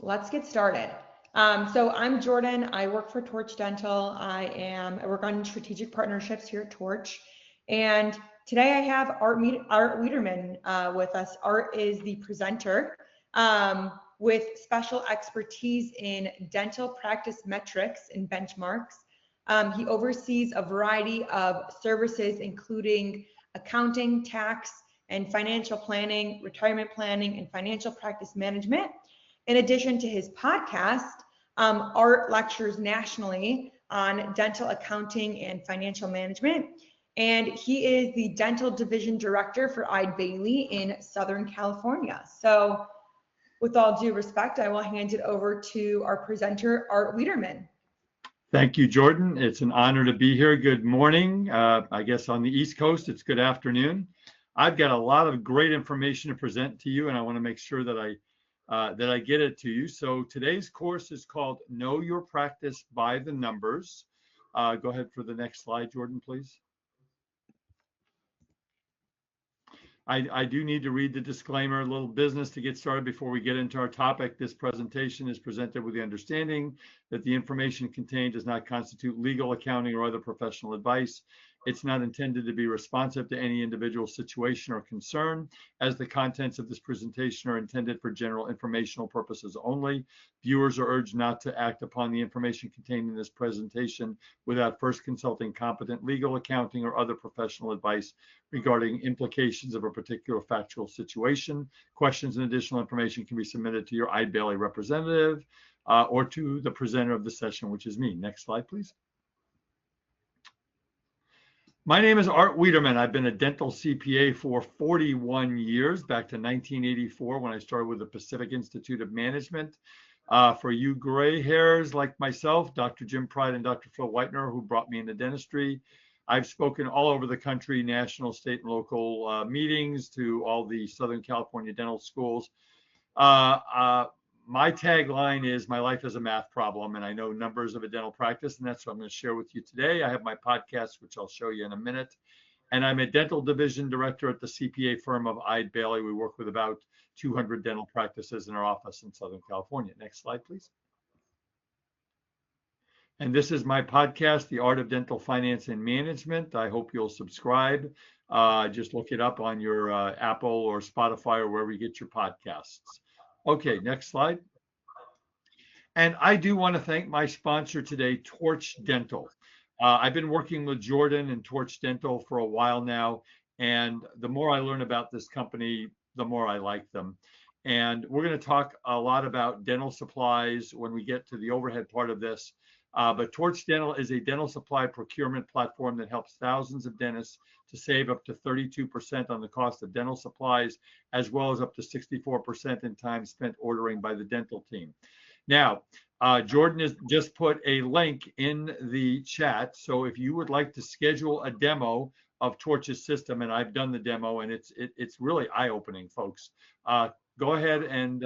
let's get started. So I'm Jordan. I work for Torch Dental. I work on strategic partnerships here at Torch. And today I have Art Wiederman with us. Art is the presenter with special expertise in dental practice metrics and benchmarks. He oversees a variety of services, including accounting, tax, and financial planning, retirement planning, and financial practice management. In addition to his podcast, Art lectures nationally on dental accounting and financial management. And he is the dental division director for Eide Bailly in Southern California. So with all due respect, I will hand it over to our presenter, Art Wiederman. Thank you, Jordan. It's an honor to be here. Good morning. I guess on the East Coast, it's good afternoon. I've got a lot of great information to present to you, and I want to make sure that I get it to you. So today's course is called Know Your Practice by the Numbers. Go ahead for the next slide, Jordan, please. I do need to read the disclaimer, a little business to get started before we get into our topic. This presentation is presented with the understanding that the information contained does not constitute legal, accounting, or other professional advice. It's not intended to be responsive to any individual situation or concern, as the contents of this presentation are intended for general informational purposes only. Viewers are urged not to act upon the information contained in this presentation without first consulting competent legal, accounting, or other professional advice regarding implications of a particular factual situation. Questions and additional information can be submitted to your Eide Bailly representative or to the presenter of the session, which is me. Next slide, please. My name is Art Wiederman. I've been a dental CPA for 41 years, back to 1984 when I started with the Pacific Institute of Management. For you gray hairs like myself, Dr. Jim Pride and Dr. Phil Whitener, who brought me into dentistry, I've spoken all over the country, national, state, and local meetings to all the Southern California dental schools. My tagline is, my life is a math problem, and I know numbers of a dental practice, and that's what I'm going to share with you today. I have my podcast, which I'll show you in a minute, and I'm a dental division director at the CPA firm of Eide Bailly. We work with about 200 dental practices in our office in Southern California. Next slide, please. And this is my podcast, The Art of Dental Finance and Management. I hope you'll subscribe. Just look it up on your Apple or Spotify or wherever you get your podcasts. Okay, next slide. And I do want to thank my sponsor today, Torch Dental. I've been working with Jordan and Torch Dental for a while now, and the more I learn about this company, the more I like them. And we're going to talk a lot about dental supplies when we get to the overhead part of this. But Torch Dental is a dental supply procurement platform that helps thousands of dentists to save up to 32% on the cost of dental supplies, as well as up to 64% in time spent ordering by the dental team. Now, Jordan has just put a link in the chat. So if you would like to schedule a demo of Torch's system, and I've done the demo, and it's really eye-opening, folks. Go ahead and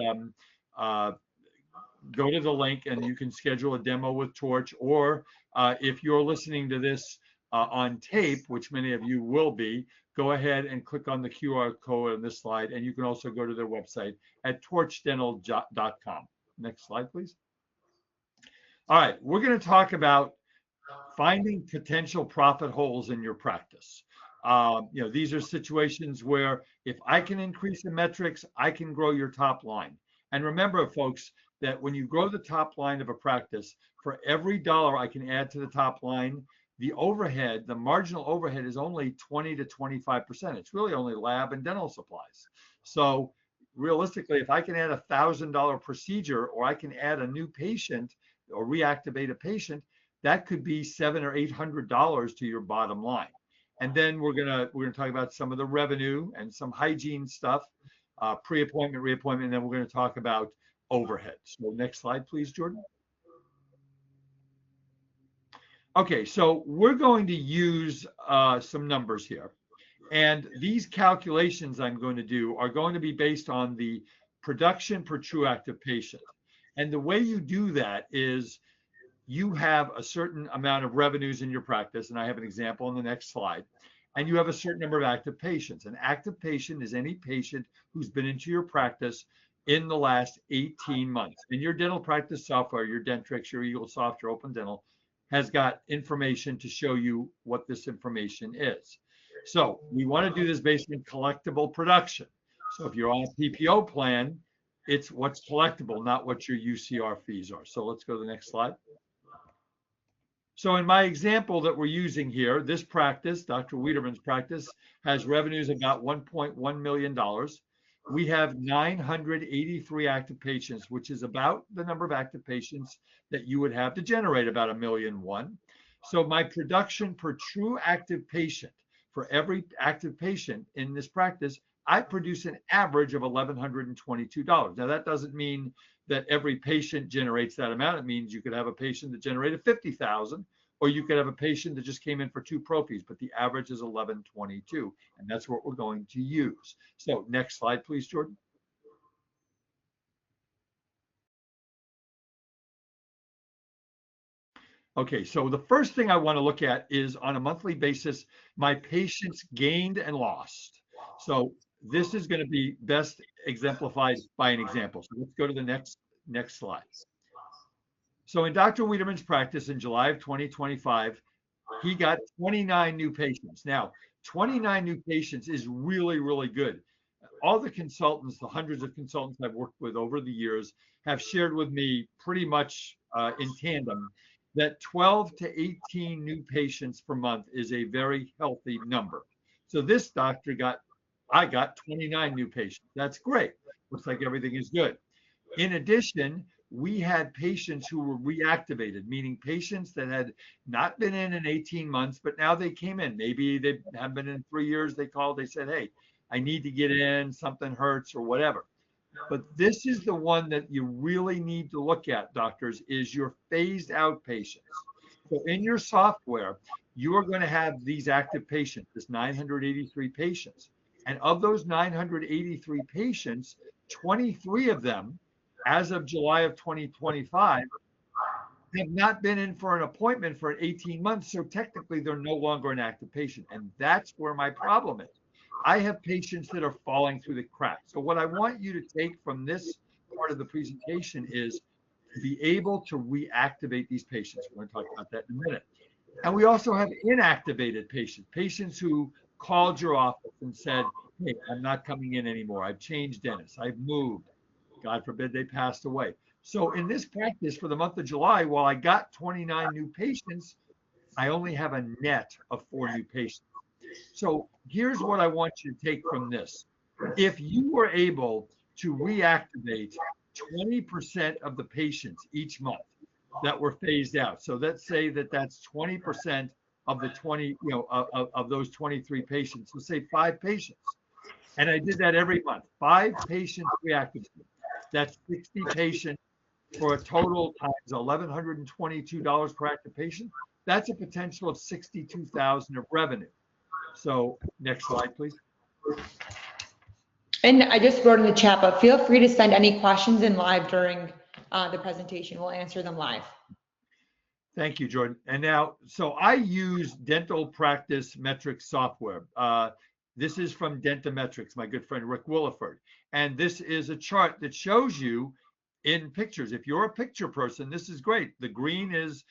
go to the link, and you can schedule a demo with Torch. Or if you're listening to this on tape, which many of you will be, go ahead and click on the QR code on this slide, and you can also go to their website at torchdental.com. Next slide, please. All right, we're going to talk about finding potential profit holes in your practice. These are situations where if I can increase the metrics, I can grow your top line. And remember, folks, that when you grow the top line of a practice, for every dollar I can add to the top line, the overhead, the marginal overhead is only 20 to 25%. It's really only lab and dental supplies. So realistically, if I can add a $1,000 procedure, or I can add a new patient or reactivate a patient, that could be $700 or $800 to your bottom line. And then we're gonna talk about some of the revenue and some hygiene stuff, pre-appointment, reappointment, and then we're going to talk about overhead. So next slide, please, Jordan. Okay, so we're going to use some numbers here. And these calculations I'm going to do are going to be based on the production per true active patient. And the way you do that is you have a certain amount of revenues in your practice, and I have an example on the next slide, and you have a certain number of active patients. An active patient is any patient who's been into your practice in the last 18 months. And your dental practice software, your Dentrix, your EagleSoft, your Open Dental, has got information to show you what this information is. So we want to do this based on collectible production. So if you're on a PPO plan, it's what's collectible, not what your UCR fees are. So let's go to the next slide. So in my example that we're using here, this practice, Dr. Wiederman's practice, has revenues of about $1.1 million. We have 983 active patients, which is about the number of active patients that you would have to generate about $1.1 million. So my production per true active patient, for every active patient in this practice, I produce an average of $1,122. Now that doesn't mean that every patient generates that amount. It means you could have a patient that generated 50,000, or you could have a patient that just came in for 2 profies, but the average is 1122, and that's what we're going to use. So next slide, please, Jordan. Okay, so the first thing I want to look at is on a monthly basis, my patients gained and lost. So this is going to be best exemplified by an example. So let's go to the next slide. So in Dr. Wiederman's practice in July of 2025, he got 29 new patients. Now, 29 new patients is really, really good. All the consultants, the hundreds of consultants I've worked with over the years, have shared with me pretty much in tandem that 12 to 18 new patients per month is a very healthy number. So this doctor I got 29 new patients. That's great. Looks like everything is good. In addition, we had patients who were reactivated, meaning patients that had not been in 18 months, but now they came in. Maybe they have been in 3 years. They called, they said, hey, I need to get in, something hurts or whatever. But this is the one that you really need to look at, doctors, is your phased out patients. So in your software, you are going to have these active patients, this 983 patients. And of those 983 patients, 23 of them, as of July of 2025, have not been in for an appointment for 18 months. So technically, they're no longer an active patient. And that's where my problem is. I have patients that are falling through the cracks. So what I want you to take from this part of the presentation is to be able to reactivate these patients. We're going to talk about that in a minute. And we also have inactivated patients, patients who called your office and said, hey, I'm not coming in anymore. I've changed dentists. I've moved. God forbid they passed away. So in this practice for the month of July, while I got 29 new patients, I only have a net of 4 new patients. So here's what I want you to take from this. If you were able to reactivate 20% of the patients each month that were phased out, so let's say that that's 20% of the 20, of those 23 patients, so say 5 patients, and I did that every month, 5 patients reactivated. That's 60 patients for a total times $1,122 per active patient. That's a potential of $62,000 of revenue. So next slide, please. And I just wrote in the chat, but feel free to send any questions in live during the presentation. We'll answer them live. Thank you, Jordan. And now, so I use dental practice metrics software. This is from Dentametrics, my good friend Rick Williford. And this is a chart that shows you in pictures. If you're a picture person, this is great. The green is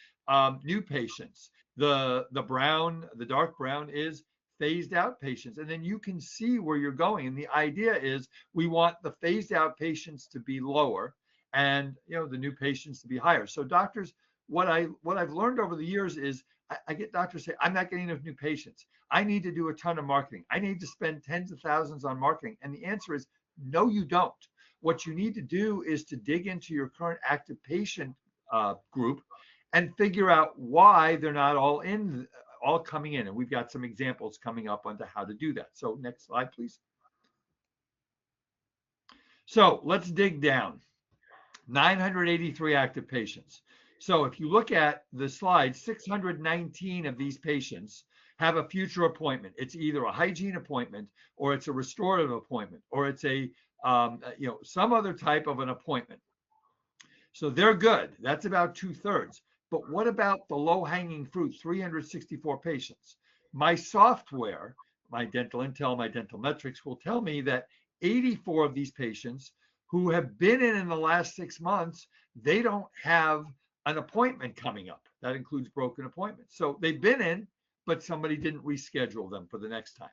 new patients. The brown, the dark brown is phased out patients. And then you can see where you're going. And the idea is we want the phased out patients to be lower and the new patients to be higher. So doctors, what I've learned over the years is I get doctors say, I'm not getting enough new patients. I need to do a ton of marketing. I need to spend tens of thousands on marketing. And the answer is no, you don't. What you need to do is to dig into your current active patient group and figure out why they're not all coming in. And we've got some examples coming up onto how to do that. So next slide, please. So let's dig down. 983 active patients. So if you look at the slide, 619 of these patients have a future appointment. It's either a hygiene appointment, or it's a restorative appointment, or it's a some other type of an appointment. So they're good. That's about 2/3. But what about the low-hanging fruit, 364 patients? My software, my dental intel, my dental metrics will tell me that 84 of these patients who have been in the last 6 months, they don't have an appointment coming up. That includes broken appointments. So they've been in, but somebody didn't reschedule them for the next time.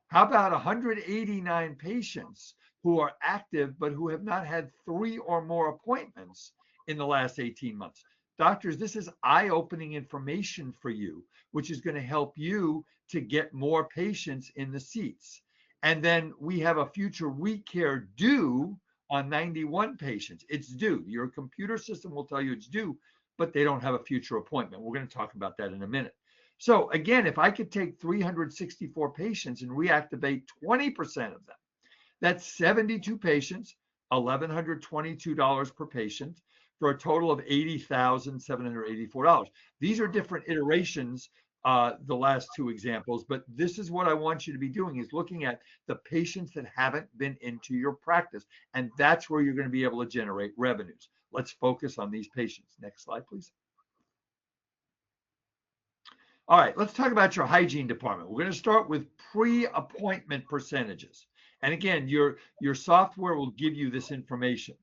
How about 189 patients who are active, but who have not had 3 or more appointments in the last 18 months? Doctors, this is eye-opening information for you, which is going to help you to get more patients in the seats. And then we have a future recare due on 91 patients. It's due. Your computer system will tell you it's due, but they don't have a future appointment. We're going to talk about that in a minute. So again, if I could take 364 patients and reactivate 20% of them, that's 72 patients, $1,122 per patient, for a total of $80,784. These are different iterations, the last two examples, but this is what I want you to be doing, is looking at the patients that haven't been into your practice, and that's where you're going to be able to generate revenues. Let's focus on these patients. Next slide, please. All right, let's talk about your hygiene department. We're going to start with pre-appointment percentages. And again, your software will give you this information.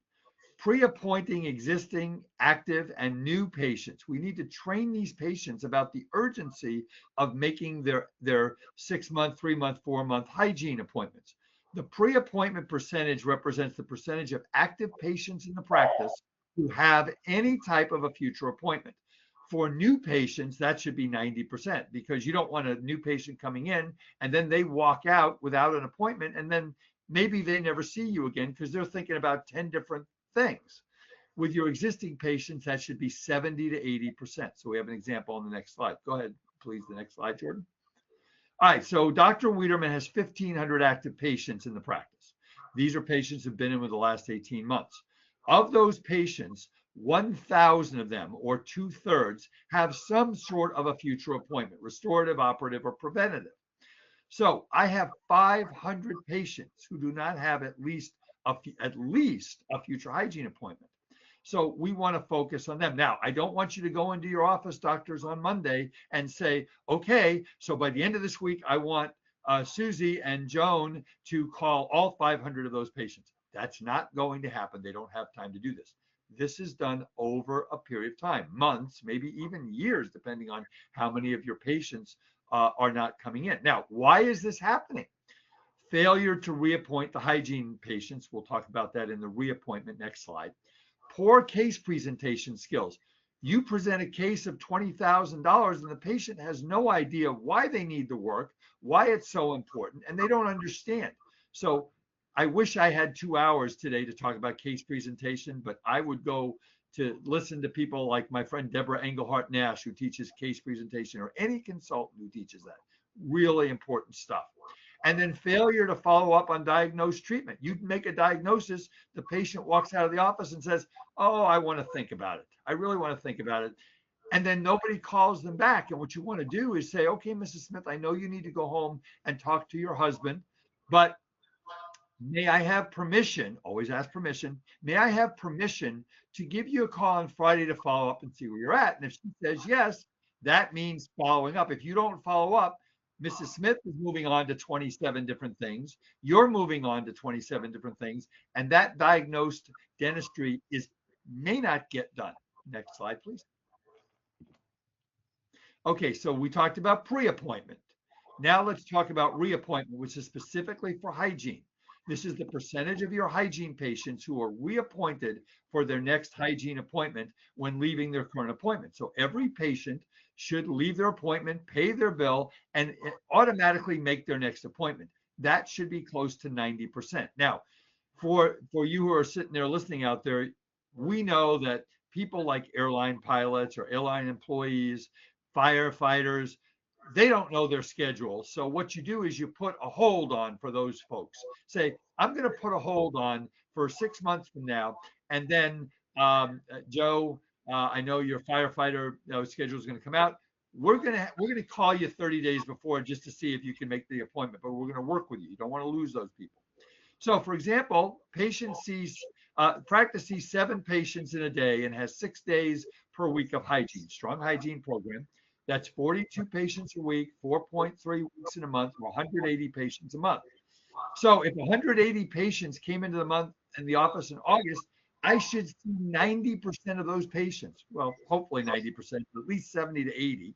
Pre-appointing existing, active, and new patients. We need to train these patients about the urgency of making their 6-month, 3-month, 4-month hygiene appointments. The pre-appointment percentage represents the percentage of active patients in the practice who have any type of a future appointment. For new patients, that should be 90%, because you don't want a new patient coming in and then they walk out without an appointment, and then maybe they never see you again because they're thinking about 10 different things. With your existing patients, that should be 70 to 80%. So we have an example on the next slide. Go ahead, please, the next slide, Jordan. All right, so Dr. Wiederman has 1,500 active patients in the practice. These are patients who've been in with the last 18 months. Of those patients, 1,000 of them, or 2/3, have some sort of a future appointment, restorative, operative, or preventative. So I have 500 patients who do not have at least a future hygiene appointment. So we want to focus on them. Now, I don't want you to go into your office, doctors, on Monday and say, okay, so by the end of this week, I want Susie and Joan to call all 500 of those patients. That's not going to happen. They don't have time to do this. This is done over a period of time, months, maybe even years, depending on how many of your patients are not coming in. Now, why is this happening? Failure to reappoint the hygiene patients. We'll talk about that in the reappointment. Next slide. Poor case presentation skills. You present a case of $20,000 and the patient has no idea why they need the work, why it's so important, and they don't understand. So I wish I had 2 hours today to talk about case presentation, but I would go to listen to people like my friend Deborah Engelhardt Nash, who teaches case presentation, or any consultant who teaches that. Really important stuff. And then failure to follow up on diagnosed treatment. You make a diagnosis, the patient walks out of the office and says, oh, I want to think about it. I really want to think about it. And then nobody calls them back. And what you want to do is say, okay, Mrs. Smith, I know you need to go home and talk to your husband, but may I have permission, always ask permission, may I have permission to give you a call on Friday to follow up and see where you're at? And if she says yes, that means following up. If you don't follow up, Mrs. Smith is moving on to 27 different things. You're moving on to 27 different things. And that diagnosed dentistry may not get done. Next slide, please. Okay, so we talked about pre-appointment. Now let's talk about reappointment, which is specifically for hygiene. This is the percentage of your hygiene patients who are reappointed for their next hygiene appointment when leaving their current appointment. So every patient should leave their appointment, pay their bill, and automatically make their next appointment. That should be close to 90%. Now, for you who are sitting there listening out there, we know that people like airline pilots or airline employees, firefighters, they don't know their schedule. So what you do is you put a hold on for those folks. Say, I'm going to put a hold on for 6 months from now. And then, Joe, I know your firefighter schedule is going to come out. We're going to call you 30 days before just to see if you can make the appointment, but we're going to work with you. You don't want to lose those people. So, for example, practice sees 7 patients in a day and has 6 days per week of hygiene, strong hygiene program. That's 42 patients a week, 4.3 weeks in a month, or 180 patients a month. So if 180 patients came into the month in the office in August, I should see 90% of those patients. Well, hopefully 90%, but at least 70 to 80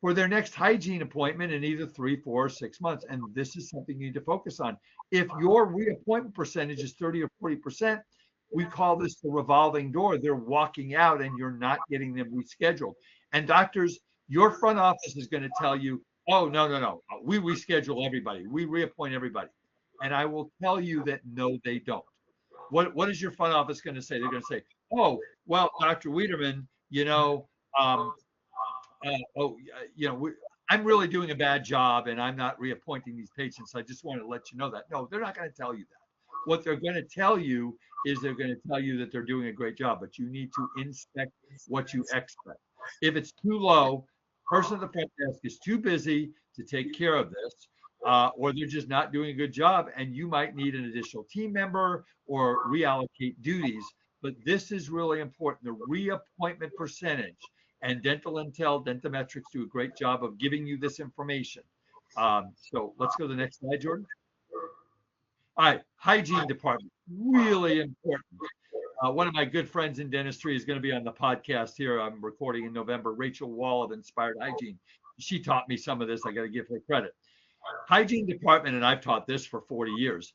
for their next hygiene appointment in either 3, 4, or 6 months. And this is something you need to focus on. If your reappointment percentage is 30 or 40%, we call this the revolving door. They're walking out and you're not getting them rescheduled. And doctors, your front office is going to tell you, oh, no. We reschedule everybody. We reappoint everybody. And I will tell you that no, they don't. What is your front office going to say? They're going to say, oh, well, Dr. Wiederman, um, I'm really doing a bad job and I'm not reappointing these patients. I just want to let you know that. No, they're not going to tell you that. What they're going to tell you is they're going to tell you that they're doing a great job, but you need to inspect what you expect. If it's too low, person at the front desk is too busy to take care of this, or they're just not doing a good job, and you might need an additional team member or reallocate duties. But this is really important, the reappointment percentage. And Dental Intel, Dentometrics do a great job of giving you this information. So let's go to the next slide, Jordan. All right, hygiene department, really important. One of my good friends in dentistry is going to be on the podcast here. I'm recording in November, Rachel Wall of Inspired Hygiene. She taught me some of this. I got to give her credit. Hygiene department, and I've taught this for 40 years,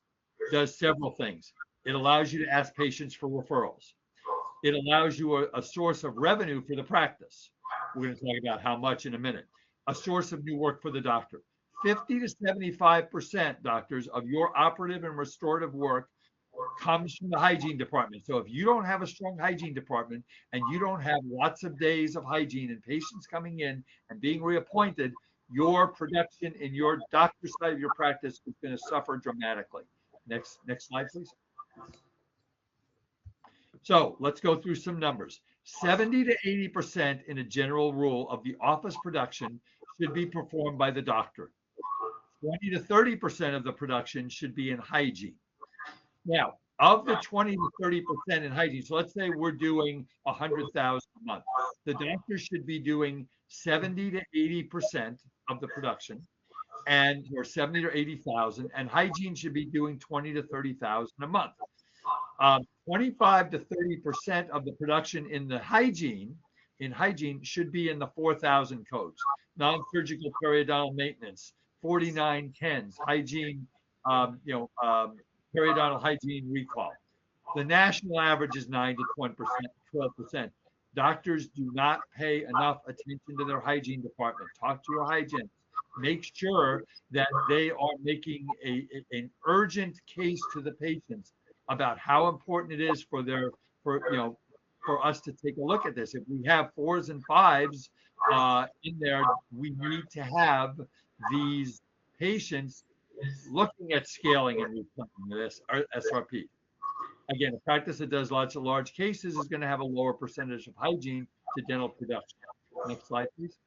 does several things. It allows you to ask patients for referrals. It allows you a source of revenue for the practice. We're going to talk about how much in a minute. A source of new work for the doctor. 50 to 75%, doctors, of your operative and restorative work comes from the hygiene department. So if you don't have a strong hygiene department and you don't have lots of days of hygiene and patients coming in and being reappointed, your production in your doctor's side of your practice is going to suffer dramatically. Next slide, please. So let's go through some numbers. 70 to 80% in a general rule of the office production should be performed by the doctor. 20 to 30% of the production should be in hygiene. Now, of the 20 to 30% in hygiene, so let's say we're doing 100,000 a month. The doctor should be doing 70 to 80% of the production, or 70 to 80,000, and hygiene should be doing 20 to 30,000 a month. 25 to 30% of the production in hygiene should be in the 4,000 codes. Non-surgical periodontal maintenance, 4910s, hygiene, periodontal hygiene recall. The national average is 9 to 12%. Doctors do not pay enough attention to their hygiene department. Talk to your hygienist. Make sure that they are making an urgent case to the patients about how important it is for us to take a look at this. If we have 4s and 5s in there, we need to have these patients looking at scaling and replanting this SRP. Again, a practice that does lots of large cases is going to have a lower percentage of hygiene to dental production. Next slide, please.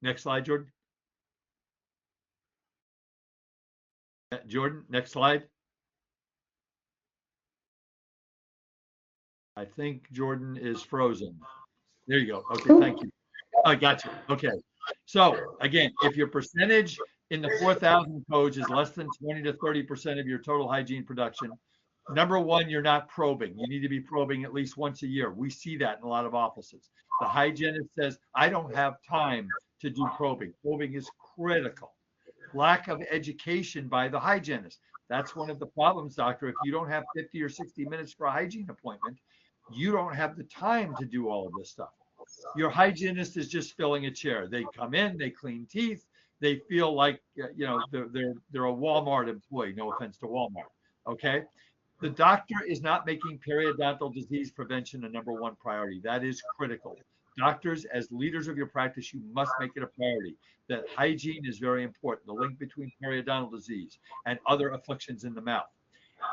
Next slide, Jordan. Jordan, next slide. I think Jordan is frozen. There you go. Okay, thank you. I got you. Okay. So again, if your percentage in the 4,000 codes is less than 20 to 30% of your total hygiene production, number one, you're not probing. You need to be probing at least once a year. We see that in a lot of offices. The hygienist says, I don't have time to do probing. Probing is critical. Lack of education by the hygienist. That's one of the problems, doctor. If you don't have 50 or 60 minutes for a hygiene appointment, you don't have the time to do all of this stuff. Your hygienist is just filling a chair. They come in, they clean teeth, they feel like they're a Walmart employee. No offense to Walmart. Okay, the doctor is not making periodontal disease prevention a number one priority. That is critical. Doctors, as leaders of your practice, you must make it a priority. That hygiene is very important. The link between periodontal disease and other afflictions in the mouth.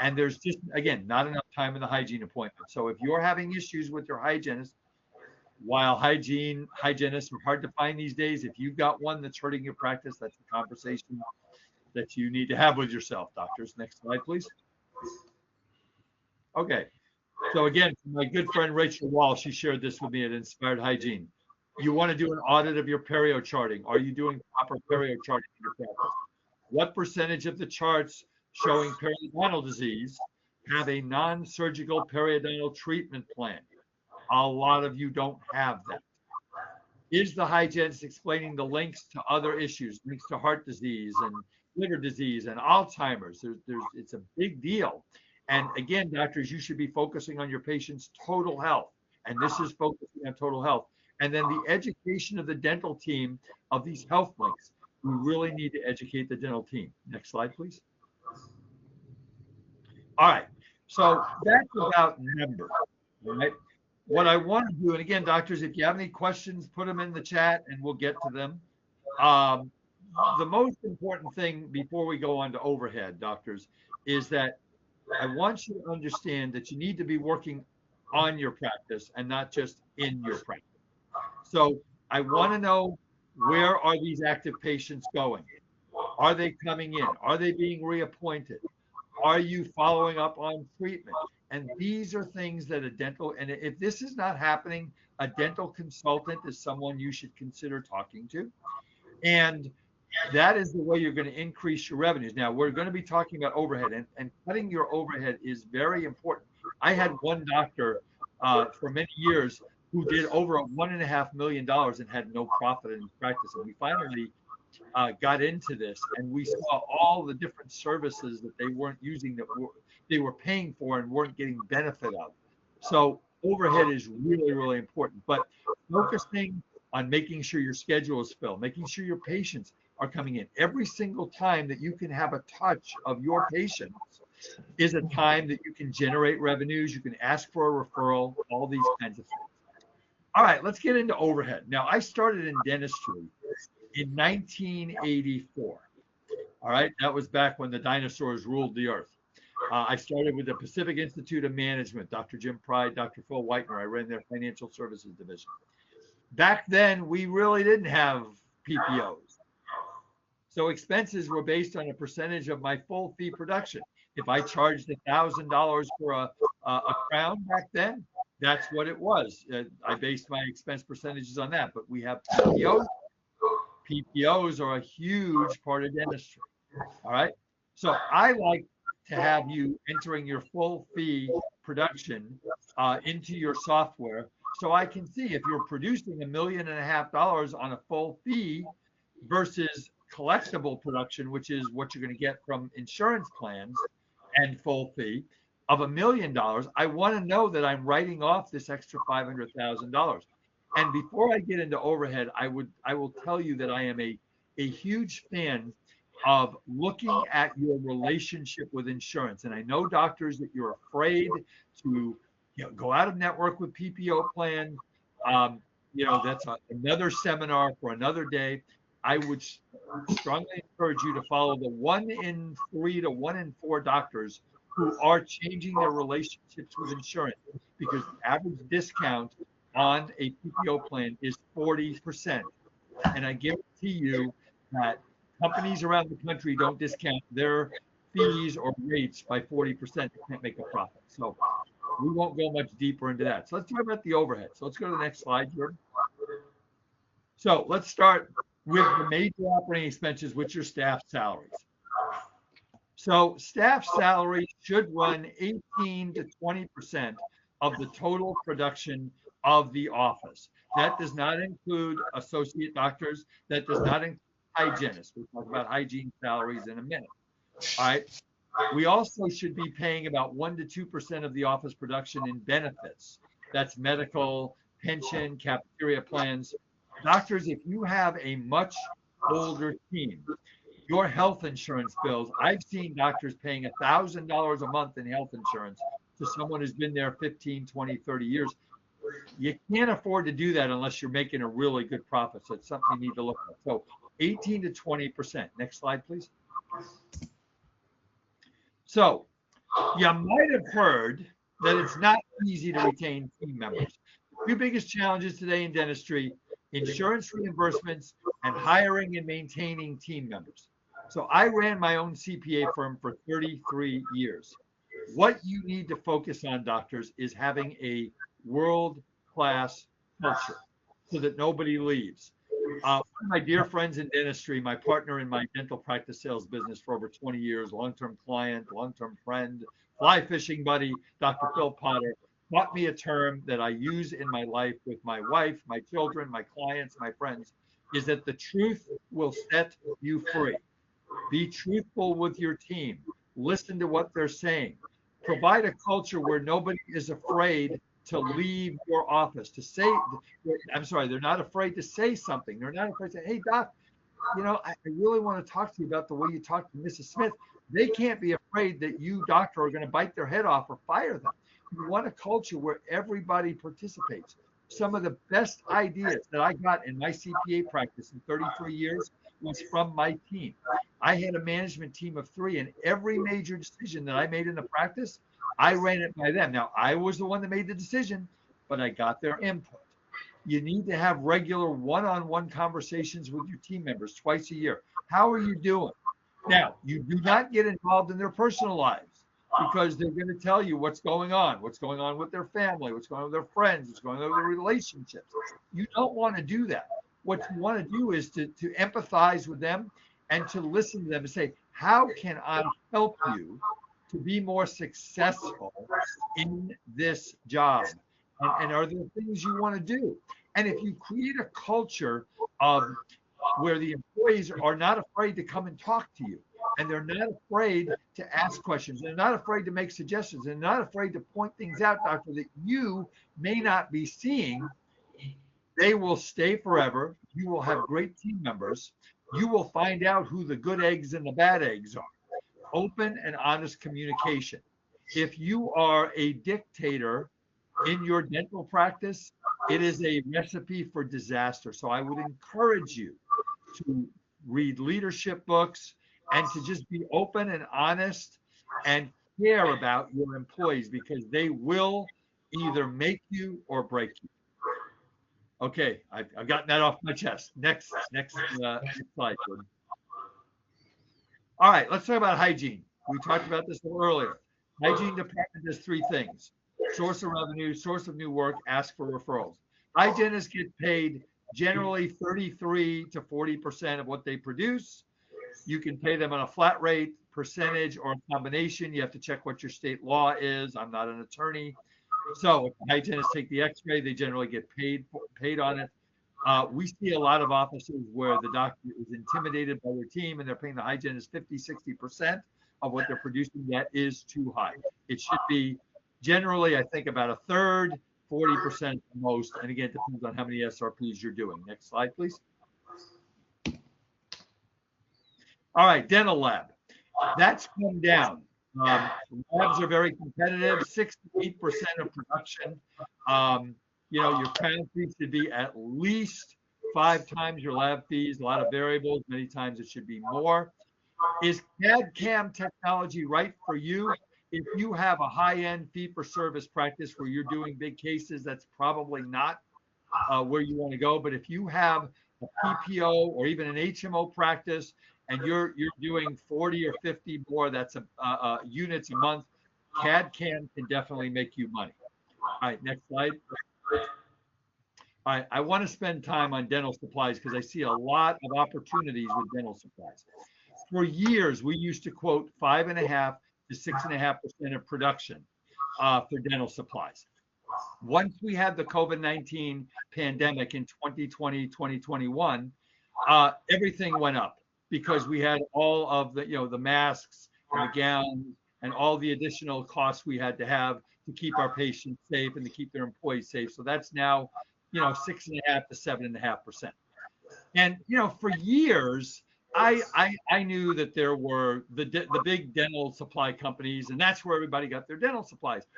And there's just, again, not enough time in the hygiene appointment. So if you're having issues with your hygienist, while hygienists are hard to find these days, if you've got one that's hurting your practice, that's a conversation that you need to have with yourself, doctors. Next slide, please. Okay. So again, my good friend Rachel Wall, she shared this with me at Inspired Hygiene. You want to do an audit of your perio charting. Are you doing proper perio charting in your practice? What percentage of the charts showing periodontal disease have a non-surgical periodontal treatment plan? A lot of you don't have that. Is the hygienist explaining the links to other issues, links to heart disease and liver disease and Alzheimer's? It's a big deal. And again, doctors, you should be focusing on your patient's total health. And this is focusing on total health. And then the education of the dental team of these health links. We really need to educate the dental team. Next slide, please. All right. So that's about numbers, all right? What I want to do, and again, doctors, if you have any questions, put them in the chat and we'll get to them. The most important thing before we go on to overhead, doctors, is that I want you to understand that you need to be working on your practice and not just in your practice. So I want to know, where are these active patients going? Are they coming in? Are they being reappointed? Are you following up on treatment? And these are things that a dental, and if this is not happening, a dental consultant is someone you should consider talking to. And that is the way you're going to increase your revenues. Now, we're going to be talking about overhead, and cutting your overhead is very important. I had one doctor for many years who did over $1.5 million and had no profit in his practice. And we finally got into this, and we saw all the different services that they weren't using, that they were paying for and weren't getting benefit of. So overhead is really, really important. But focusing on making sure your schedule is filled, making sure your patients are coming in. Every single time that you can have a touch of your patients is a time that you can generate revenues, you can ask for a referral, all these kinds of things. All right, let's get into overhead. Now, I started in dentistry in 1984. All right, that was back when the dinosaurs ruled the earth. I started with the Pacific Institute of Management, Dr. Jim Pride, Dr. Phil Whitener. I ran their financial services division. Back then, we really didn't have PPOs. So expenses were based on a percentage of my full fee production. If I charged $1,000 for a crown back then, that's what it was. I based my expense percentages on that. But we have PPOs. PPOs are a huge part of dentistry. All right. So I like to have you entering your full fee production into your software, so I can see if you're producing $1.5 million on a full fee versus collectible production, which is what you're going to get from insurance plans and full fee of $1 million. I want to know that I'm writing off this extra $500,000. And before I get into overhead, I will tell you that I am a huge fan of looking at your relationship with insurance. And I know, doctors, that you're afraid to go out of network with PPO plans. That's another seminar for another day. I would strongly encourage you to follow the 1 in 3 to 1 in 4 doctors who are changing their relationships with insurance, because the average discount on a PPO plan is 40%. And I guarantee you that companies around the country don't discount their fees or rates by 40%. They can't make a profit. So we won't go much deeper into that. So let's talk about the overhead. So let's go to the next slide, Jordan. So let's start with the major operating expenses, which are staff salaries. So staff salaries should run 18 to 20% of the total production of the office. That does not include associate doctors. That does not include hygienists. We'll talk about hygiene salaries in a minute. All right. We also should be paying about 1 to 2% of the office production in benefits. That's medical, pension, cafeteria plans. Doctors, if you have a much older team, your health insurance bills, I've seen doctors paying $1,000 a month in health insurance to someone who's been there 15, 20, 30 years. You can't afford to do that unless you're making a really good profit. So it's something you need to look at. So 18 to 20%. Next slide, please. So you might have heard that it's not easy to retain team members. The two biggest challenges today in dentistry: insurance reimbursements and hiring and maintaining team members. So I ran my own CPA firm for 33 years. What you need to focus on, doctors, is having a world-class culture so that nobody leaves. of my dear friends in dentistry, my partner in my dental practice sales business for over 20 years, long-term client, long-term friend, fly fishing buddy, Dr. Phil Potter, taught me a term that I use in my life with my wife, my children, my clients, my friends, is that the truth will set you free. Be truthful with your team. Listen to what they're saying. Provide a culture where nobody is afraid to leave your office, to say, I'm sorry, they're not afraid to say something. They're not afraid to say, hey, doc, I really want to talk to you about the way you talk to Mrs. Smith. They can't be afraid that you, doctor, are going to bite their head off or fire them. You want a culture where everybody participates. Some of the best ideas that I got in my CPA practice in 33 years was from my team. I had a management team of 3, and every major decision that I made in the practice, I ran it by them. Now, I was the one that made the decision, but I got their input. You need to have regular one-on-one conversations with your team members twice a year. How are you doing? Now, you do not get involved in their personal lives because they're going to tell you what's going on with their family, what's going on with their friends, what's going on with their relationships. You don't want to do that. What you want to do is to empathize with them and to listen to them and say, how can I help you to be more successful in this job? And are there things you want to do? And if you create a culture where the employees are not afraid to come and talk to you, and they're not afraid to ask questions, they're not afraid to make suggestions, they're not afraid to point things out, doctor, that you may not be seeing, they will stay forever. You will have great team members. You will find out who the good eggs and the bad eggs are. Open and honest communication. If you are a dictator in your dental practice, it is a recipe for disaster. So I would encourage you to read leadership books and to just be open and honest and care about your employees, because they will either make you or break you. Okay, I've gotten that off my chest. Next slide, Jordan. All right, let's talk about hygiene. We talked about this a little earlier. Hygiene department does 3 things: source of revenue, source of new work, ask for referrals. Hygienists get paid generally 33 to 40% of what they produce. You can pay them on a flat rate, percentage, or a combination. You have to check what your state law is. I'm not an attorney. So if the hygienists take the x-ray, they generally get paid on it. We see a lot of offices where the doctor is intimidated by their team and they're paying the hygienist 50, 60% of what they're producing. That is too high. It should be generally, I think, about a third, 40% at the most. And again, it depends on how many SRPs you're doing. Next slide, please. All right, dental lab. That's come down. Labs are very competitive, 6 to 8% of production. Your crown fee should be at least 5 times your lab fees. A lot of variables, many times it should be more. Is CAD/CAM technology right for you? If you have a high-end fee-for-service practice where you're doing big cases, that's probably not where you want to go. But if you have a PPO or even an HMO practice, and you're doing 40 or 50 more, that's units a month, CAD/CAM can definitely make you money. All right, next slide. All right, I want to spend time on dental supplies because I see a lot of opportunities with dental supplies. For years, we used to quote 5.5 to 6.5% of production for dental supplies. Once we had the COVID-19 pandemic in 2020, 2021, everything went up, because we had all of the masks and the gowns and all the additional costs we had to have to keep our patients safe and to keep their employees safe. So that's now, 6.5 to 7.5%. And, for years, I knew that there were the big dental supply companies, and that's where everybody got their dental supplies.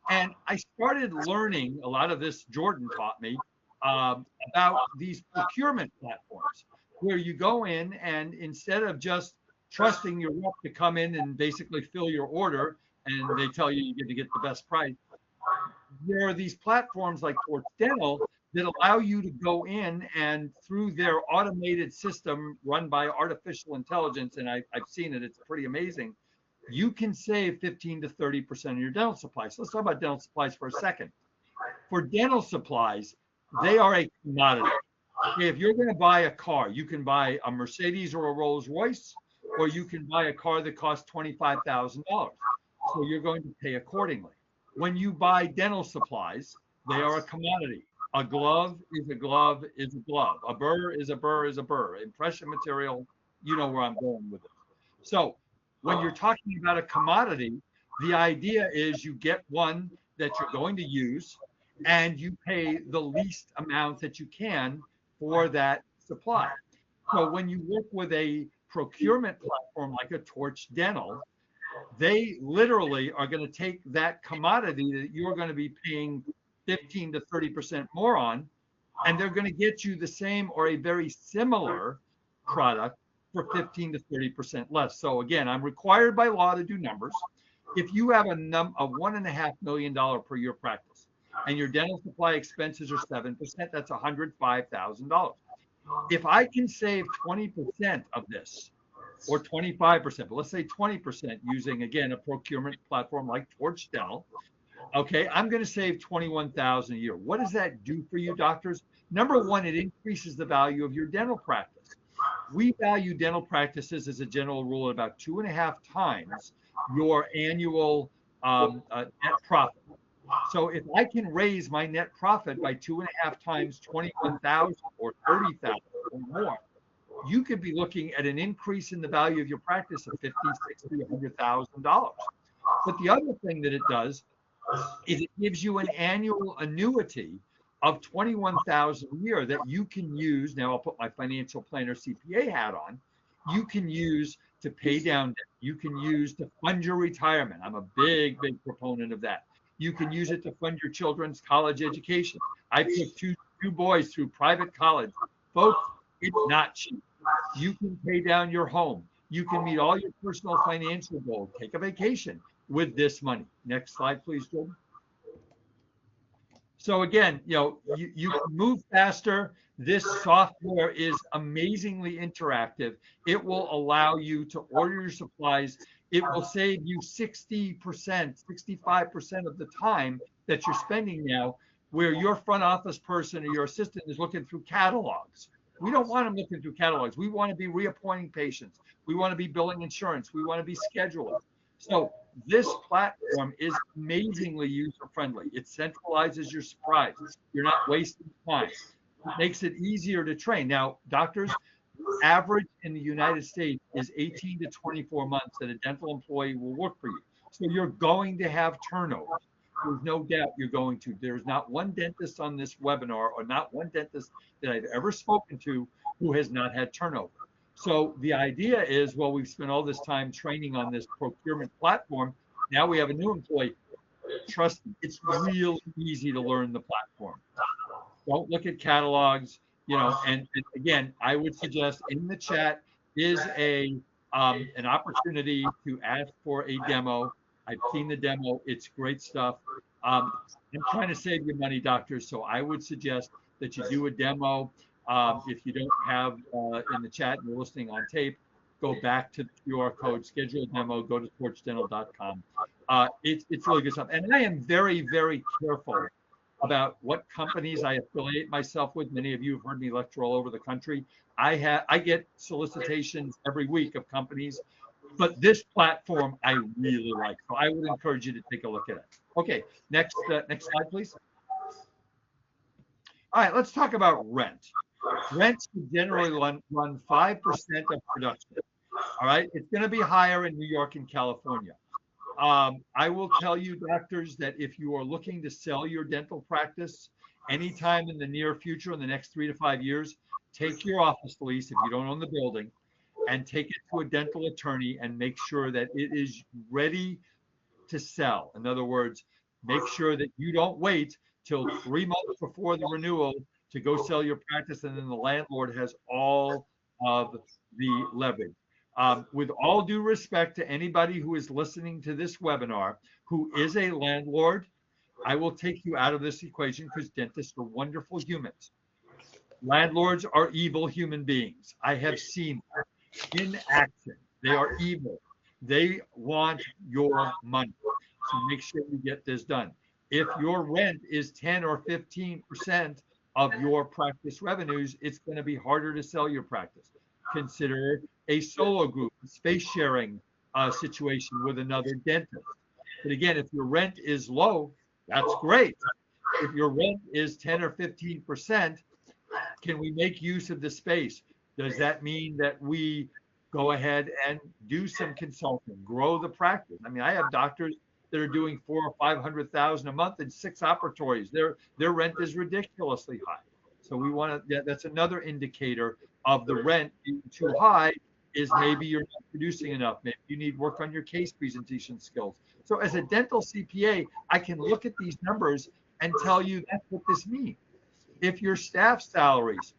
And I started learning a lot of this, Jordan taught me, about these procurement platforms, where you go in and instead of just trusting your rep to come in and basically fill your order and they tell you get to get the best price, there are these platforms like Torch Dental that allow you to go in and through their automated system run by artificial intelligence, and I've seen it, it's pretty amazing, you can save 15 to 30% of your dental supplies. So let's talk about dental supplies for a second. For dental supplies, they are a commodity. If you're going to buy a car, you can buy a Mercedes or a Rolls Royce, or you can buy a car that costs $25,000. So you're going to pay accordingly. When you buy dental supplies, they are a commodity. A glove is a glove is a glove. A burr is a burr is a burr. Impression material, you know where I'm going with it. So when you're talking about a commodity, the idea is you get one that you're going to use and you pay the least amount that you can for that supply. So when you work with a procurement platform like a Torch Dental, they literally are going to take that commodity that you're going to be paying 15 to 30% more on, and they're going to get you the same or a very similar product for 15 to 30% less. So again, I'm required by law to do numbers. If you have a $1.5 million per year practice and your dental supply expenses are 7%, that's $105,000. If I can save 20% of this, or 25%, but let's say 20% using, again, a procurement platform like Torch Dental, okay, I'm going to save $21,000 a year. What does that do for you, doctors? Number one, it increases the value of your dental practice. We value dental practices as a general rule at about 2.5 times your annual net profit. So if I can raise my net profit by 2.5 times 21,000 or 30,000 or more, you could be looking at an increase in the value of your practice of $50,000, $60,000, $100,000. But the other thing that it does is it gives you an annual annuity of $21,000 a year that you can use. Now I'll put my financial planner CPA hat on. You can use to pay down debt. You can use to fund your retirement. I'm a big, big proponent of that. You can use it to fund your children's college education. I put two boys through private college. Folks, it's not cheap. You can pay down your home. You can meet all your personal financial goals. Take a vacation with this money. Next slide, please, Jordan. So again, you can move faster. This software is amazingly interactive. It will allow you to order your supplies. It will save you 60%, 65% of the time that you're spending now, where your front office person or your assistant is looking through catalogs. We don't want them looking through catalogs. We want to be reappointing patients. We want to be billing insurance. We want to be scheduling. So this platform is amazingly user-friendly. It centralizes your supplies. You're not wasting time. It makes it easier to train. Now, doctors, average in the United States is 18 to 24 months that a dental employee will work for you. So you're going to have turnover. There's no doubt you're going to. There's not one dentist on this webinar or not one dentist that I've ever spoken to who has not had turnover. So the idea is, well, we've spent all this time training on this procurement platform. Now we have a new employee. Trust me, it's really easy to learn the platform. Don't look at catalogs, and again, I would suggest in the chat is an opportunity to ask for a demo. I've seen the demo. It's great stuff. I'm trying to save you money, doctors, so I would suggest that you do a demo. If you don't have in the chat and you're listening on tape, go back to the QR code, schedule a demo, go to torchdental.com. It's really good stuff. And I am very, very careful about what companies I affiliate myself with. Many of you have heard me lecture all over the country. I get solicitations every week of companies, but this platform I really like. So I would encourage you to take a look at it. Okay, next slide, please. All right, let's talk about rent. Rents generally run 5% of production. All right, it's going to be higher in New York and California. I will tell you, doctors, that if you are looking to sell your dental practice anytime in the near future, in the next 3 to 5 years, take your office lease if you don't own the building and take it to a dental attorney and make sure that it is ready to sell. In other words, make sure that you don't wait till 3 months before the renewal to go sell your practice, and then the landlord has all of the leverage. With all due respect to anybody who is listening to this webinar who is a landlord, I will take you out of this equation because dentists are wonderful humans. Landlords are evil human beings. I have seen them in action. They are evil. They want your money. So make sure you get this done. If your rent is 10 or 15% of your practice revenues, it's going to be harder to sell your practice. Consider a solo group, a space sharing situation with another dentist. But again, if your rent is low, that's great. If your rent is 10 or 15%, can we make use of the space? Does that mean that we go ahead and do some consulting, grow the practice? I mean, I have doctors that are doing 400,000 or 500,000 a month in 6 operatories. Their rent is ridiculously high. So we want to. That's another indicator of the rent being too high. Is maybe you're not producing enough. Maybe you need work on your case presentation skills. So as a dental CPA, I can look at these numbers and tell you that's what this means. If your staff salaries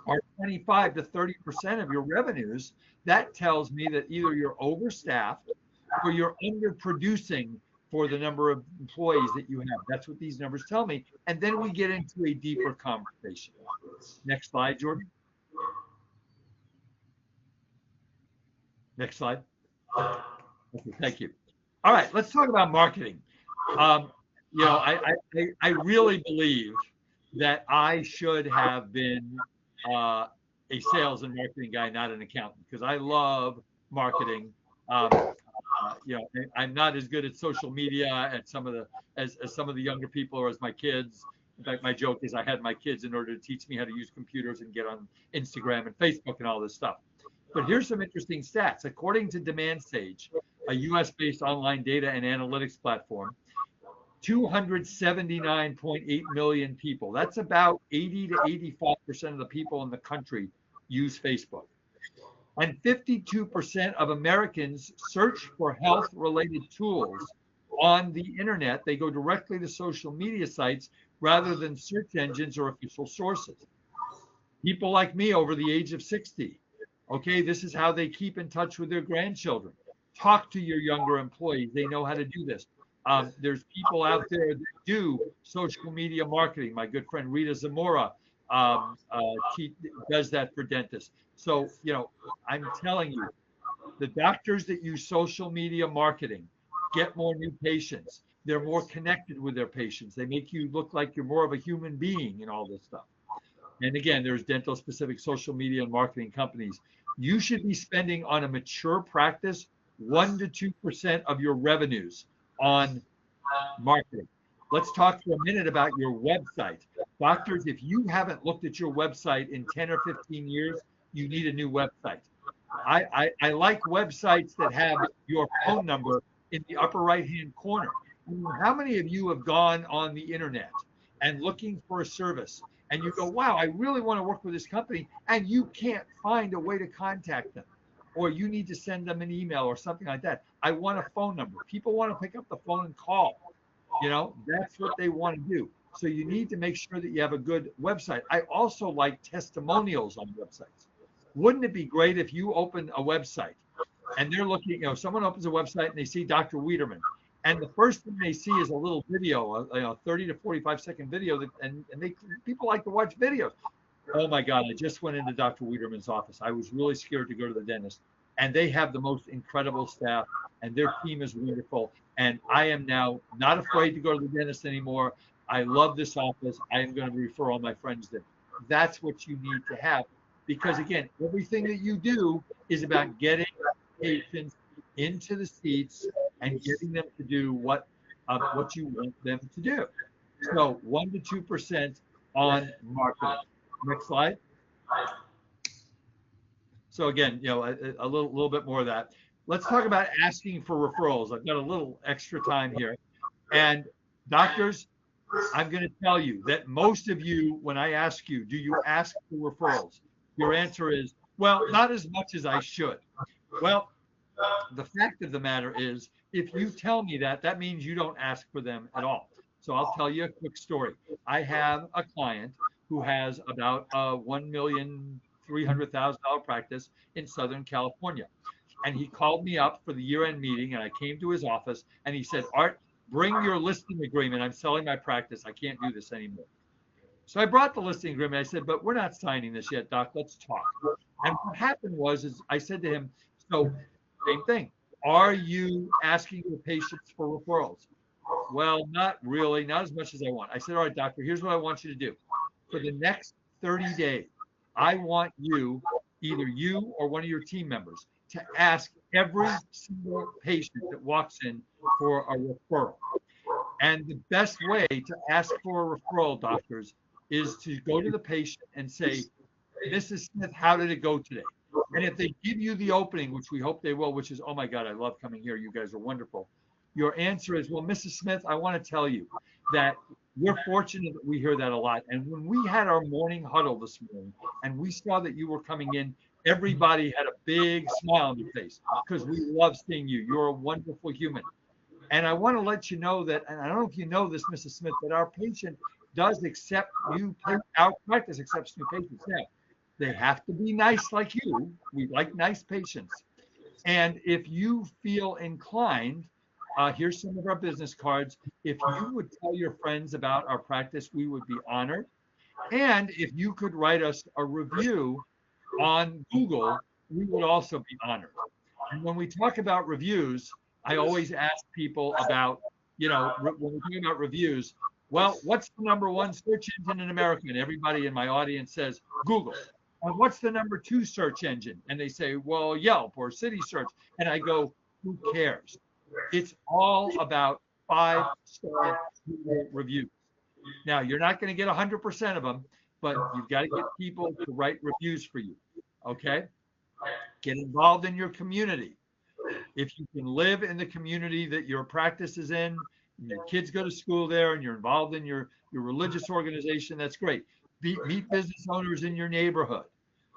are 25 to 30% of your revenues, that tells me that either you're overstaffed or you're underproducing for the number of employees that you have. That's what these numbers tell me. And then we get into a deeper conversation. Next slide, Jordan. Next slide. Okay, thank you. All right, let's talk about marketing. I really believe that I should have been a sales and marketing guy, not an accountant, because I love marketing. I'm not as good at social media as some of the younger people or as my kids. In fact, my joke is I had my kids in order to teach me how to use computers and get on Instagram and Facebook and all this stuff. But here's some interesting stats. According to DemandStage, a US-based online data and analytics platform, 279.8 million people. That's about 80 to 85% of the people in the country use Facebook. And 52% of Americans search for health-related tools on the internet. They go directly to social media sites rather than search engines or official sources. People like me over the age of 60, okay, this is how they keep in touch with their grandchildren. Talk to your younger employees. They know how to do this. There's people out there that do social media marketing. My good friend Rita Zamora does that for dentists. So, I'm telling you, the doctors that use social media marketing get more new patients. They're more connected with their patients. They make you look like you're more of a human being and all this stuff. And again, there's dental specific social media and marketing companies. You should be spending on a mature practice 1 to 2% of your revenues on marketing. Let's talk for a minute about your website. Doctors, if you haven't looked at your website in 10 or 15 years, you need a new website. I like websites that have your phone number in the upper right-hand corner. How many of you have gone on the internet and looking for a service and you go, wow, I really want to work with this company, and you can't find a way to contact them, or you need to send them an email or something like that. I want a phone number. People want to pick up the phone and call. That's what they want to do. So you need to make sure that you have a good website. I also like testimonials on websites. Wouldn't it be great if you open a website and they're looking, someone opens a website and they see Dr. Wiederman, and the first thing they see is a little video, 30 to 45-second video, and people like to watch videos. Oh my God, I just went into Dr. Wiederman's office. I was really scared to go to the dentist. And they have the most incredible staff, and their team is wonderful. And I am now not afraid to go to the dentist anymore. I love this office. I am going to refer all my friends there. That's what you need to have. Because again, everything that you do is about getting patients into the seats and getting them to do what you want them to do. So 1 to 2% on marketing. Next slide. So again, a little bit more of that. Let's talk about asking for referrals. I've got a little extra time here. And doctors, I'm going to tell you that most of you, when I ask you, do you ask for referrals? Your answer is, well, not as much as I should. Well, the fact of the matter is, if you tell me that, that means you don't ask for them at all. So I'll tell you a quick story. I have a client who has about a $1,300,000 practice in Southern California. And he called me up for the year-end meeting, and I came to his office, and he said, Art, bring your listing agreement. I'm selling my practice. I can't do this anymore. So I brought the listing agreement. I said, but we're not signing this yet, Doc. Let's talk. And what happened was I said to him, so same thing. Are you asking your patients for referrals? Well, not really, not as much as I want. I said, all right, doctor, here's what I want you to do. for the next 30 days, I want you, either you or one of your team members, to ask every single patient that walks in for a referral. And the best way to ask for a referral, doctors, is to go to the patient and say, Mrs. Smith, how did it go today? And if they give you the opening, which we hope they will, which is, oh my God, I love coming here. You guys are wonderful. Your answer is, well, Mrs. Smith, I want to tell you that we're fortunate that we hear that a lot. And when we had our morning huddle this morning and we saw that you were coming in, everybody had a big smile on their face because we love seeing you. You're a wonderful human. And I want to let you know that, and I don't know if you know this, Mrs. Smith, that our patient does accept new, our practice accepts new patients. Now, they have to be nice like you. We like nice patients. And if you feel inclined, here's some of our business cards. If you would tell your friends about our practice, we would be honored. And if you could write us a review on Google, we would also be honored. And when we talk about reviews, I always ask people about, when we're talking about reviews, well, what's the #1 search engine in America? And everybody in my audience says Google. And what's the #2 search engine? And they say, well, Yelp or City Search. And I go, who cares? It's all about 5-star reviews. Now, you're not going to get 100% of them, but you've got to get people to write reviews for you. Okay? Get involved in your community. If you can live in the community that your practice is in, and your kids go to school there, and you're involved in your religious organization, that's great. Meet business owners in your neighborhood.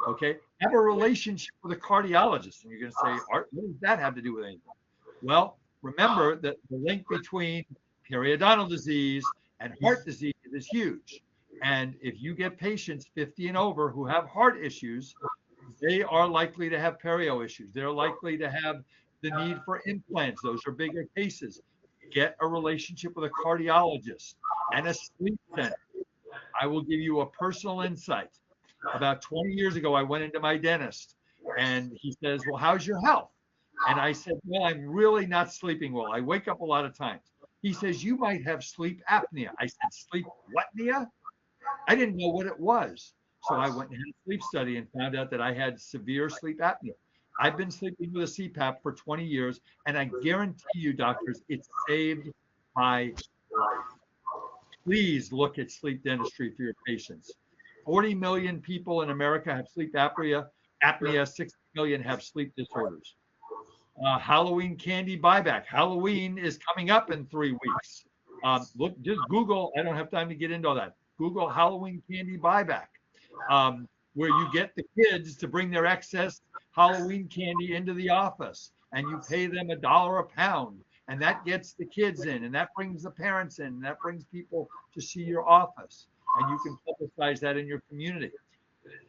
Okay? Have a relationship with a cardiologist. And you're going to say, Art, what does that have to do with anything? Well, remember that the link between periodontal disease and heart disease is huge. And if you get patients 50 and over who have heart issues, they are likely to have perio issues. They're likely to have the need for implants. Those are bigger cases. Get a relationship with a cardiologist and a sleep center. I will give you a personal insight. About 20 years ago, I went into my dentist and he says, well, how's your health? And I said, well, I'm really not sleeping well. I wake up a lot of times. He says, you might have sleep apnea. I said, sleep whatnea? I didn't know what it was. So I went and had a sleep study and found out that I had severe sleep apnea. I've been sleeping with a CPAP for 20 years, and I guarantee you, doctors, it saved my life. Please look at sleep dentistry for your patients. 40 million people in America have sleep apnea. 60 million have sleep disorders. Halloween candy buyback. Halloween is coming up in 3 weeks. Look, just Google. I don't have time to get into all that. Google Halloween candy buyback, where you get the kids to bring their excess Halloween candy into the office, and you pay them $1 a pound, and that gets the kids in, and that brings the parents in, and that brings people to see your office, and you can publicize that in your community.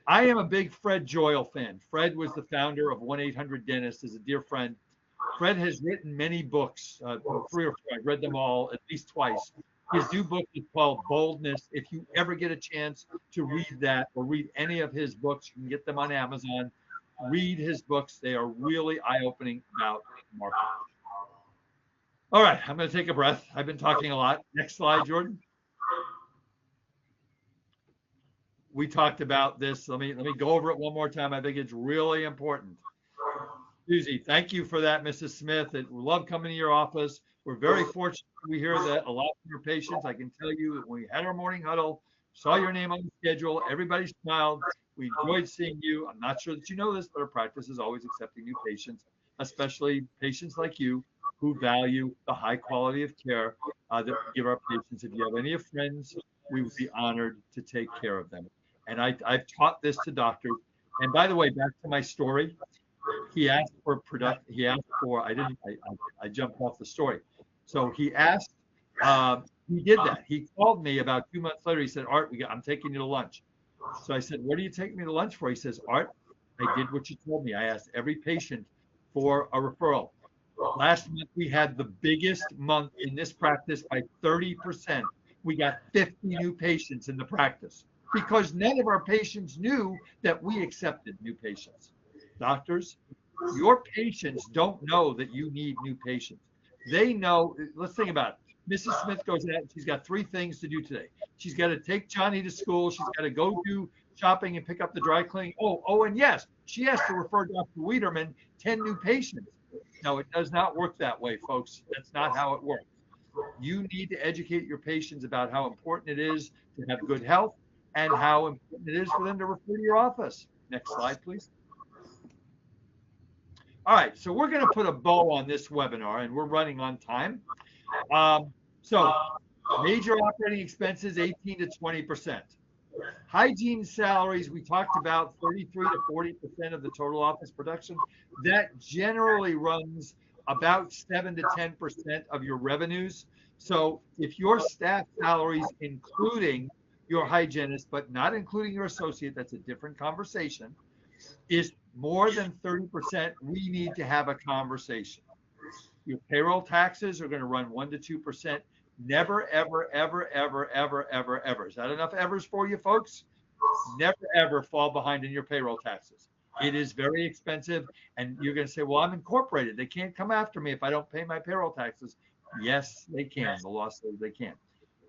I am a big Fred Joyle fan. Fred was the founder of 1-800-Dentist, is a dear friend. Fred has written many books, 3 or 4. I've read them all at least twice. His new book is called Boldness. If you ever get a chance to read that or read any of his books, you can get them on Amazon. Read his books. They are really eye-opening about marketing. All right, I'm going to take a breath. I've been talking a lot. Next slide, Jordan. We talked about this. Let me go over it one more time. I think it's really important. Susie, thank you for that, Mrs. Smith. We love coming to your office. We're very fortunate. We hear that a lot from your patients. I can tell you that when we had our morning huddle, saw your name on the schedule, everybody smiled. We enjoyed seeing you. I'm not sure that you know this, but our practice is always accepting new patients, especially patients like you who value the high quality of care that we give our patients. If you have any friends, we would be honored to take care of them. And I've taught this to doctors. And by the way, back to my story, he asked for I jumped off the story. So he asked, he did that. He called me about 2 months later. He said, Art, I'm taking you to lunch. So I said, what are you taking me to lunch for? He says, Art, I did what you told me. I asked every patient for a referral. Last month, we had the biggest month in this practice by 30%. We got 50 new patients in the practice because none of our patients knew that we accepted new patients. Doctors, your patients don't know that you need new patients. They know, let's think about it. Mrs. Smith goes out and she's got 3 things to do today. She's got to take Johnny to school. She's got to go do shopping and pick up the dry cleaning. Oh, and yes, she has to refer Dr. Wiederman 10 new patients. No, it does not work that way, folks. That's not how it works. You need to educate your patients about how important it is to have good health and how important it is for them to refer to your office. Next slide, please. All right, so we're going to put a bow on this webinar, and we're running on time. So major operating expenses, 18 to 20%. Hygiene salaries, we talked about 33 to 40% of the total office production. That generally runs about 7 to 10% of your revenues. So if your staff salaries, including your hygienist, but not including your associate, that's a different conversation, is more than 30%, we need to have a conversation. Your payroll taxes are going to run 1 to 2%. Never, ever, ever, ever, ever, ever, ever. Is that enough evers for you, folks? Never, ever fall behind in your payroll taxes. It is very expensive. And you're going to say, well, I'm incorporated. They can't come after me if I don't pay my payroll taxes. Yes, they can. The law says they can.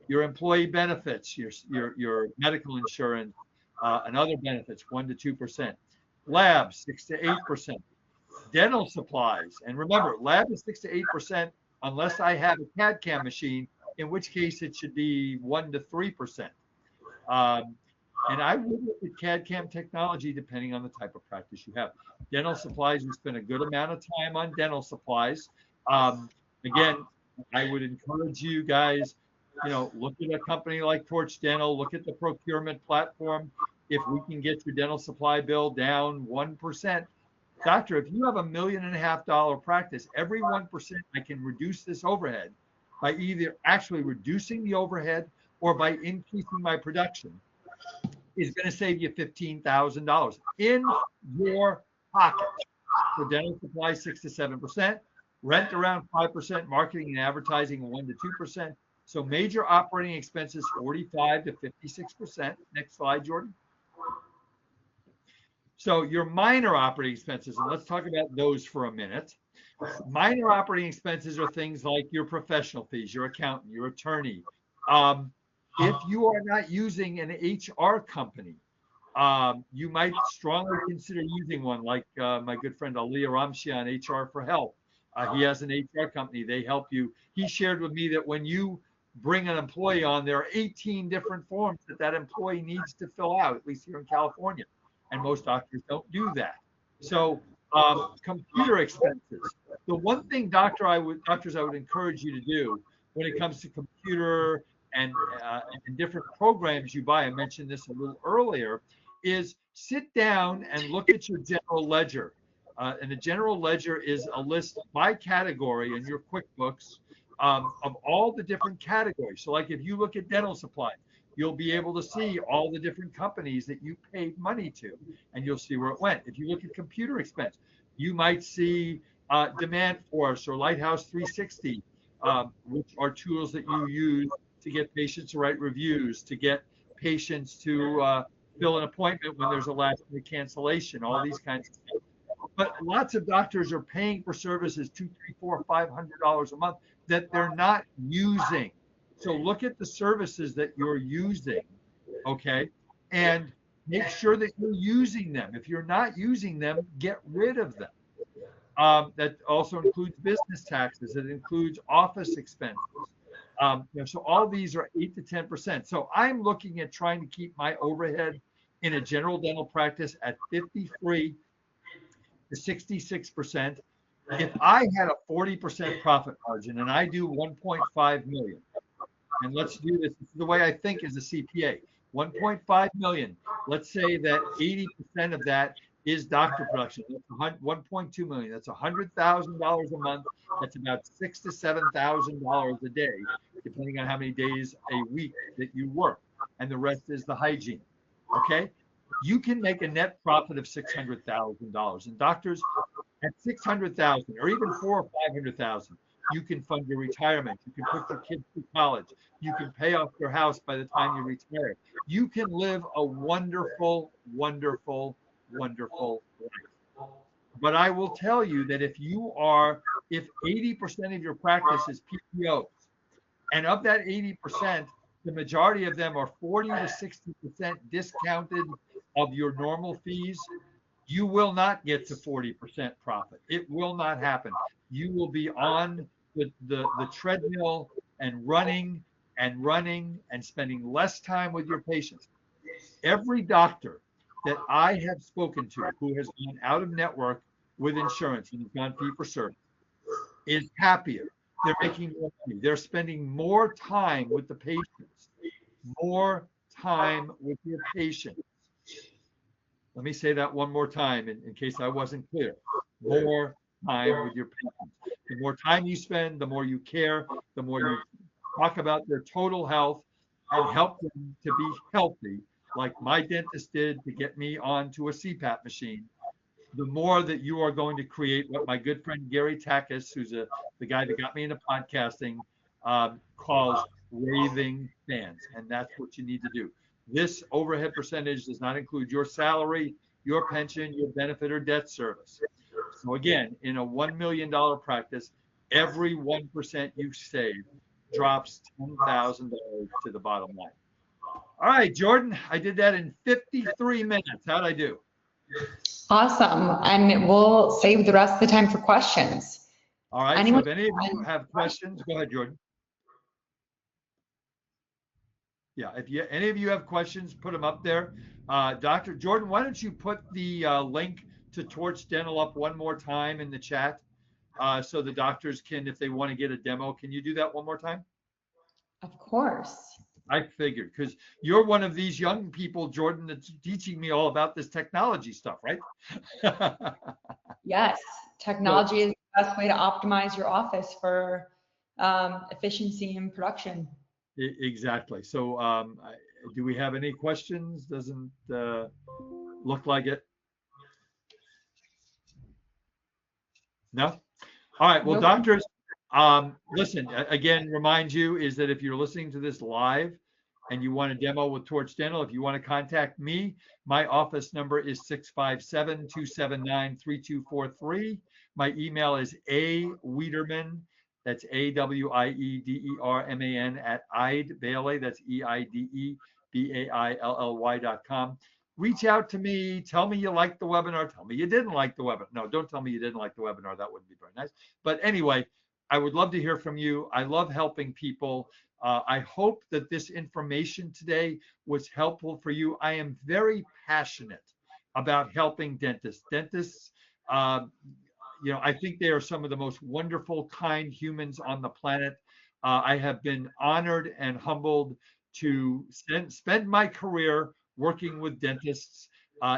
Your employee benefits, your medical insurance, and other benefits, 1 to 2%. Labs, 6 to 8%. Dental supplies, and remember, lab is 6 to 8% unless I have a CAD/CAM machine, in which case it should be 1 to 3%. And I would look at CAD/CAM technology depending on the type of practice you have. Dental supplies, we spend a good amount of time on dental supplies. Again, I would encourage you guys, look at a company like Torch Dental, look at the procurement platform. If we can get your dental supply bill down 1%, doctor, if you have $1.5 million practice, every 1% I can reduce this overhead by either actually reducing the overhead or by increasing my production, is going to save you $15,000 in your pocket. For dental supplies, 6 to 7%, rent around 5%, marketing and advertising 1 to 2%. So major operating expenses, 45 to 56%. Next slide, Jordan. So your minor operating expenses, and let's talk about those for a minute. Minor operating expenses are things like your professional fees, your accountant, your attorney. If you are not using an HR company, you might strongly consider using one, like my good friend Aliyah Ramshi on HR for Health. He has an HR company. They help you. He shared with me that when you bring an employee on, there are 18 different forms that employee needs to fill out, at least here in California. And most doctors don't do that. So computer expenses. The one thing, doctors, I would encourage you to do when it comes to computer and different programs you buy, I mentioned this a little earlier, is sit down and look at your general ledger. And the general ledger is a list by category in your QuickBooks of all the different categories. So like if you look at dental supplies, you'll be able to see all the different companies that you paid money to, and you'll see where it went. If you look at computer expense, you might see Demand Force or Lighthouse 360, which are tools that you use to get patients to write reviews, to get patients to fill an appointment when there's a last-minute cancellation, all these kinds of things. But lots of doctors are paying for services $200, $300, $400, $500 a month that they're not using. So look at the services that you're using, okay, and make sure that you're using them. If you're not using them, get rid of them. That also includes business taxes. It includes office expenses. So all these are 8 to 10%. So I'm looking at trying to keep my overhead in a general dental practice at 53 to 66%. If I had a 40% profit margin and I do 1.5 million, and let's do this, this is the way I think as a CPA, 1.5 million, let's say that 80% of that is doctor production. That's 1.2 million. That's $100,000 a month. That's about $6,000 to $7,000 a day, depending on how many days a week that you work. And the rest is the hygiene. Okay? You can make a net profit of $600,000. And doctors, at $600,000 or even $400,000 or $500,000, you can fund your retirement. You can put your kids through college. You can pay off your house by the time you retire. You can live a wonderful, wonderful, wonderful life. But I will tell you that if 80% of your practice is PPOs, And of that 80%, the majority of them are 40 to 60% discounted of your normal fees. You will not get to 40% profit. It will not happen. You will be on the treadmill and running and spending less time with your patients. Every doctor that I have spoken to who has gone out of network with insurance and has gone fee for service is happier. They're making more money. They're spending more time with the patients. More time with your patients. Let me say that one more time in case I wasn't clear. More time with your patients. The more time you spend, the more you care, the more you talk about their total health and help them to be healthy, like my dentist did to get me onto a CPAP machine. The more that you are going to create what my good friend Gary Takis, who's the guy that got me into podcasting, calls raving fans. And that's what you need to do. This overhead percentage does not include your salary, your pension, your benefit or debt service. So again, in a $1 million practice, every 1% you save drops $10,000 to the bottom line. All right, Jordan, I did that in 53 minutes. How'd I do? Awesome. And we'll save the rest of the time for questions. All right. Anyone? So if any of you have questions, go ahead, Jordan. Yeah, if any of you have questions, put them up there. Dr. Jordan, why don't you put the link to Torch Dental up one more time in the chat so the doctors can, if they want to get a demo, can you do that one more time? Of course. I figured, because you're one of these young people, Jordan, that's teaching me all about this technology stuff, right? Yes, technology is the best way to optimize your office for efficiency and production. Exactly. So do we have any questions? Doesn't look like it. No? All right. Well, Nope. doctors, listen, again, remind you is that if you're listening to this live and you want a demo with Torch Dental, if you want to contact me, my office number is 657-279-3243. My email is Wiederman, that's AWIEDERMAN @EIDBAILLY, that's EIDEBAILLY.com. Reach out to me. Tell me you liked the webinar. Tell me you didn't like the webinar. No, don't tell me you didn't like the webinar. That wouldn't be very nice. But anyway, I would love to hear from you. I love helping people. I hope that this information today was helpful for you. I am very passionate about helping dentists. Dentists, I think they are some of the most wonderful, kind humans on the planet. I have been honored and humbled to spend my career working with dentists.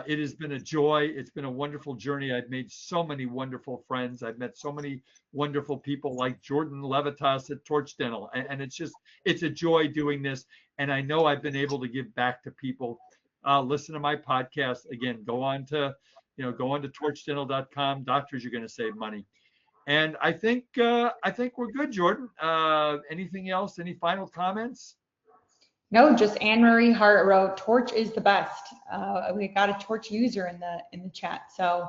It has been a joy. It's been a wonderful journey. I've made so many wonderful friends. I've met so many wonderful people like Jordan Levitas at Torch Dental. And it's a joy doing this. And I know I've been able to give back to people. Listen to my podcast. Again, go on to torchdental.com. Doctors, you're going to save money. And I think we're good, Jordan. Anything else? Any final comments? No, just Anne Marie Hart wrote, Torch is the best. We got a Torch user in the chat. So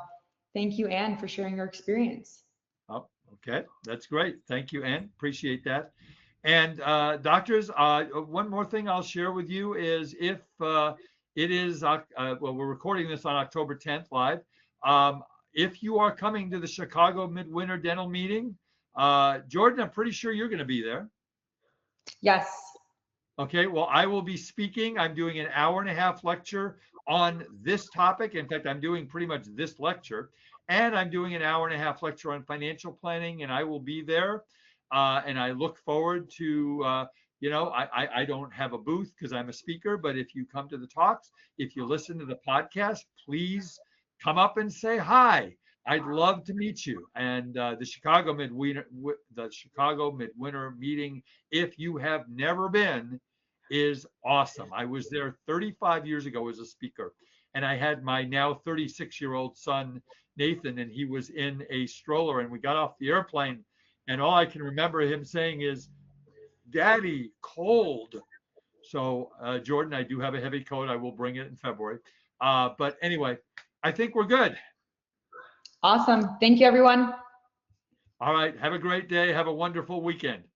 thank you, Anne, for sharing your experience. Oh, okay. That's great. Thank you, Anne. Appreciate that. And doctors, one more thing I'll share with you is if it is, we're recording this on October 10th live. If you are coming to the Chicago Midwinter Dental Meeting, Jordan, I'm pretty sure you're going to be there. Yes. Okay, well, I will be speaking. I'm doing an hour-and-a-half lecture on this topic. In fact, I'm doing pretty much this lecture. And I'm doing an hour-and-a-half lecture on financial planning, and I will be there. And I look forward to, I don't have a booth because I'm a speaker, but if you come to the talks, if you listen to the podcast, please come up and say hi. I'd love to meet you. And the Chicago Midwinter Meeting, if you have never been, is awesome. I was there 35 years ago as a speaker, and I had my now 36-year-old son, Nathan, and he was in a stroller, and we got off the airplane, and all I can remember him saying is, "Daddy, cold." So, Jordan, I do have a heavy coat. I will bring it in February. But anyway, I think we're good. Awesome. Thank you, everyone. All right. Have a great day. Have a wonderful weekend.